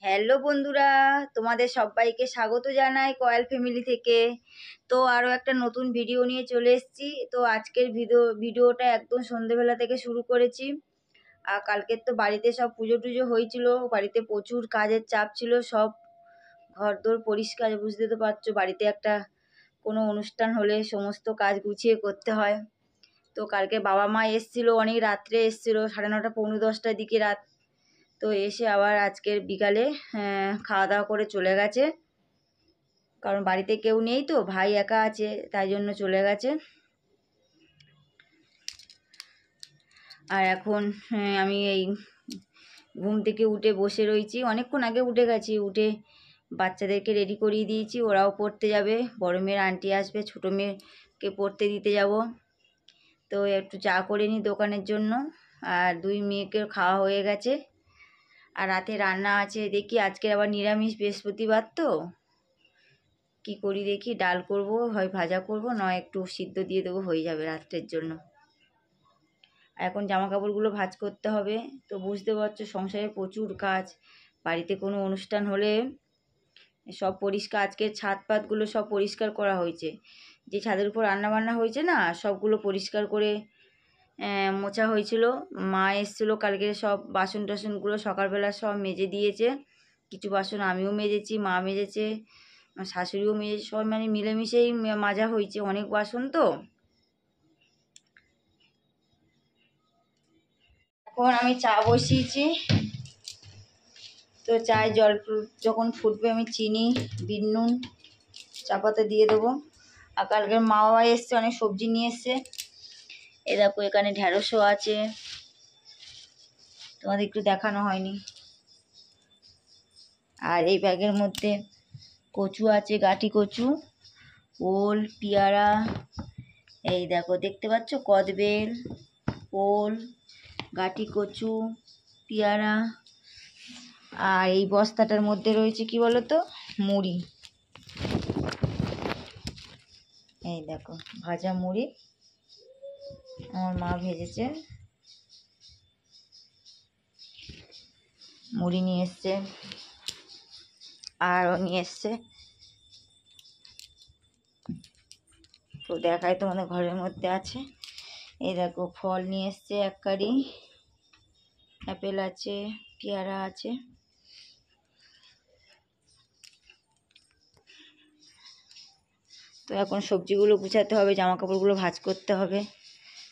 Hello বন্ধুরা, তোমাদের সবাইকে স্বাগত জানাই কয়েল ফ্যামিলি থেকে। তো আরও একটা নতুন ভিডিও নিয়ে চলে এসেছি। তো আজকের ভিডিওটা একদম সন্ধেবেলা থেকে শুরু করেছি। আর কালকের তো বাড়িতে সব পুজো টুজো হয়েছিল, বাড়িতে প্রচুর কাজের চাপ ছিল, সব ঘরদোর পরিষ্কার, বুঝতে তো পারছো বাড়িতে একটা কোনো অনুষ্ঠান হলে সমস্ত কাজ গুছিয়ে করতে হয়। তো কালকে বাবা মা এসেছিলো, অনেক রাত্রে এসেছিলো, 9:30 পৌনে 10টার দিকে রাত। তো এসে আবার আজকের বিকালে খাওয়া দাওয়া করে চলে গেছে, কারণ বাড়িতে কেউ নেই, তো ভাই একা আছে, তাই জন্য চলে গেছে। আর এখন আমি এই ঘুম থেকে উঠে বসে রয়েছি, অনেকক্ষণ আগে উঠে গেছি। উঠে বাচ্চাদেরকে রেডি করিয়ে দিয়েছি, ওরাও পড়তে যাবে। বড় মেয়ের আন্টি আসবে, ছোটো মেয়েকে পড়তে দিতে যাব। তো একটু চা করে নিই দোকানের জন্য। আর দুই মেয়েকে খাওয়া হয়ে গেছে। আর রাতে রান্না আছে, দেখি আজকে আবার নিরামিষ, বৃহস্পতিবার তো কি করি দেখি, ডাল করব, হয় ভাজা করব, নয় একটু সিদ্ধ দিয়ে দেবো, হয়ে যাবে রাত্রের জন্য। এখন জামা কাপড়গুলো ভাঁজ করতে হবে। তো বুঝতে পারছো সংসারে প্রচুর কাজ। বাড়িতে কোনো অনুষ্ঠান হলে সব পরিষ্কার, আজকে ছাদ পাতগুলো সব পরিষ্কার করা হয়েছে। যে ছাদের উপর রান্নাবান্না হয়েছে না, সবগুলো পরিষ্কার করে মোছা হয়েছিল। মা এসেছিলো কালকে, সব বাসন টাসনগুলো সকালবেলা সব মেজে দিয়েছে। কিছু বাসন আমিও মেজেছি, মা মেজেছে, আমার শাশুড়িও মেজেছে, সব মানে মিলেমিশেই মাজা হয়েছে, অনেক বাসন তো। এখন আমি চা বসিয়েছি। তো চায়ে জল যখন ফুটবে আমি চিনি, বিট নুন, চা পাতা দিয়ে দেবো। আর কালকে মা বাবা এসছে, অনেক সবজি নিয়ে এসছে। এ দেখো এখানে ঢ্যাঁড়সও আছে, তোমাদের একটু দেখানো হয়নি। আর এই ব্যাগের মধ্যে কচু আছে, গাঁটি কচু, ওল, পেয়ারা, এই দেখো দেখতে পাচ্ছ কদবেল, ওল, গাঁটি কচু, পেয়ারা। আর এই বস্তাটার মধ্যে রয়েছে কি বলো তো, মুড়ি। এই দেখো ভাজা মুড়ি, আমার মা ভেজেছে। মুড়ি নিয়ে এসছে, আরও নিয়ে এসছে। তো দেখায় তোমাদের, ঘরের মধ্যে আছে। এই দেখো ফল নিয়ে এসছে, এক কারি অ্যাপেল আছে, পেয়ারা আছে। তো এখন সবজিগুলো গুছাতে হবে, জামা কাপড়গুলো ভাঁজ করতে হবে।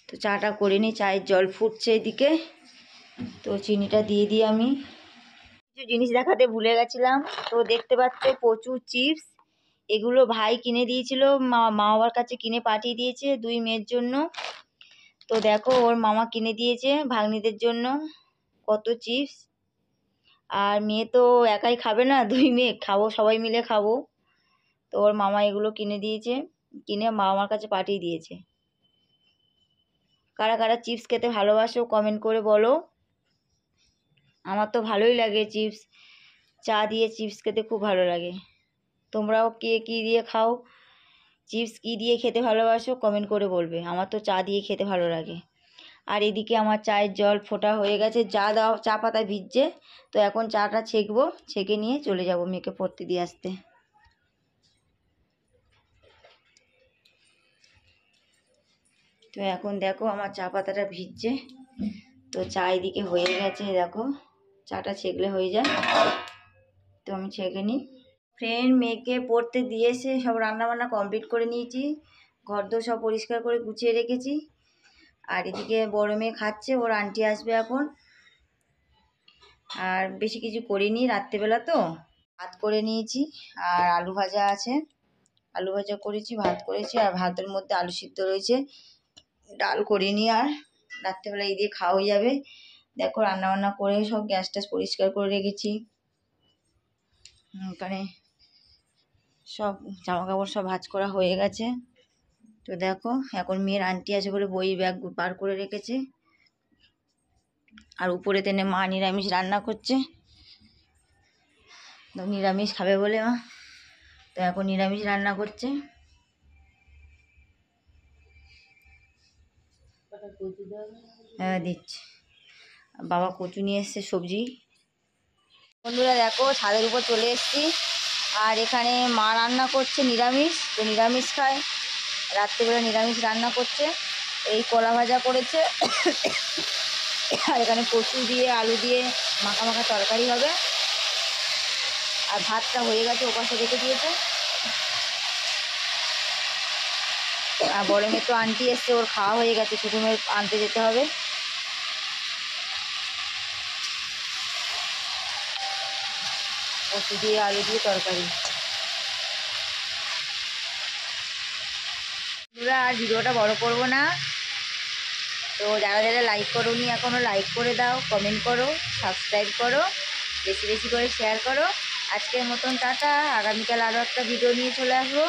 তো চাটা করে নিই, চায়ের জল ফুটছে এদিকে। তো চিনিটা দিয়ে দিই আমি। কিছু জিনিস দেখাতে ভুলে গেছিলাম। তো দেখতে পাচ্ছ প্রচুর চিপস, এগুলো ভাই কিনে দিয়েছিল, মা বাবার কাছে কিনে পাঠিয়ে দিয়েছে দুই মেয়ের জন্য। তো দেখো ওর মামা কিনে দিয়েছে ভাগ্নিদের জন্য কত চিপস। আর মেয়ে তো একাই খাবে না, দুই মেয়ে খাবো, সবাই মিলে খাবো। তো ওর মামা এগুলো কিনে দিয়েছে, কিনে মা আমার কাছে পাঠিয়ে দিয়েছে। কারা কারা চিপস খেতে ভালোবাসো কমেন্ট করে বলো। আমার তো ভালোই লাগে চিপস, চা দিয়ে চিপস খেতে খুব ভালো লাগে। তোমরাও কে কী দিয়ে খাও, চিপস কী দিয়ে খেতে ভালোবাসো কমেন্ট করে বলবে। আমার তো চা দিয়ে খেতে ভালো লাগে। আর এদিকে আমার চায়ের জল ফোটা হয়ে গেছে, চা দাও, চা পাতা ভিজছে। তো এখন চাটা ছেঁকবো, ছেঁকে নিয়ে চলে যাব মেয়েকে পড়তে দিয়ে আসতে। তো এখন দেখো আমার চা পাতাটা ভিজছে। তো চা এদিকে হয়ে গেছে, দেখো চাটা ছেঁকলে হয়ে যায়। তো আমি ছেঁকে নিই। ফ্রেন্ড মেয়েকে পড়তে দিয়ে এসে সব রান্নাবান্না কমপ্লিট করে নিয়েছি, ঘরদোর সব পরিষ্কার করে গুছিয়ে রেখেছি। আর এদিকে বড় মেয়ে খাচ্ছে, ওর আন্টি আসবে এখন। আর বেশি কিছু করিনি, রাত্রেবেলা তো। ভাত করে নিয়েছি, আর আলু ভাজা আছে, আলু ভাজা করেছি, ভাত করেছি, আর ভাতের মধ্যে আলু সিদ্ধ রয়েছে। ডাল করিনি, আর রাত্রেবেলা এই দিয়ে খাওয়া হয়ে যাবে। দেখো রান্নাবান্না করে সব গ্যাস ট্যাস পরিষ্কার করে রেখেছি। ওখানে সব জামা কাপড় সব ভাঁজ করা হয়ে গেছে। তো দেখো এখন মেয়ের আন্টি আছে বলে বই ব্যাগ বার করে রেখেছে। আর উপরে তেনে মা নিরামিষ রান্না করছে, তো নিরামিষ খাবে বলে মা, তো এখন নিরামিষ রান্না করছে। হ্যাঁ দিচ্ছি। বাবা কচু নিয়ে এসছে সবজি। বন্ধুরা দেখো ছাদের উপর চলে এসেছি, আর এখানে মা রান্না করছে নিরামিষ, তো নিরামিষ খায়, রাত্রিবেলা নিরামিষ রান্না করছে। এই কলা ভাজা করেছে আর এখানে কচু দিয়ে আলু দিয়ে মাখা মাখা তরকারি হবে, আর ভাতটা হয়ে গেছে ওপাশে রেখে দিয়েছে। আর বড় মেয়ে তো আন্টি এসছে, ওর খাওয়া হয়ে গেছে, ছোটো মেয়ের আনতে যেতে হবে। কচু দিয়ে আলু দিয়ে তরকারি। আর ভিডিওটা বড় করব না, তো যারা যারা লাইক করোনি এখনও লাইক করে দাও, কমেন্ট করো, সাবস্ক্রাইব করো, বেশি বেশি করে শেয়ার করো। আজকের মতন টাটা, আগামীকাল আরও একটা ভিডিও নিয়ে চলে আসবো।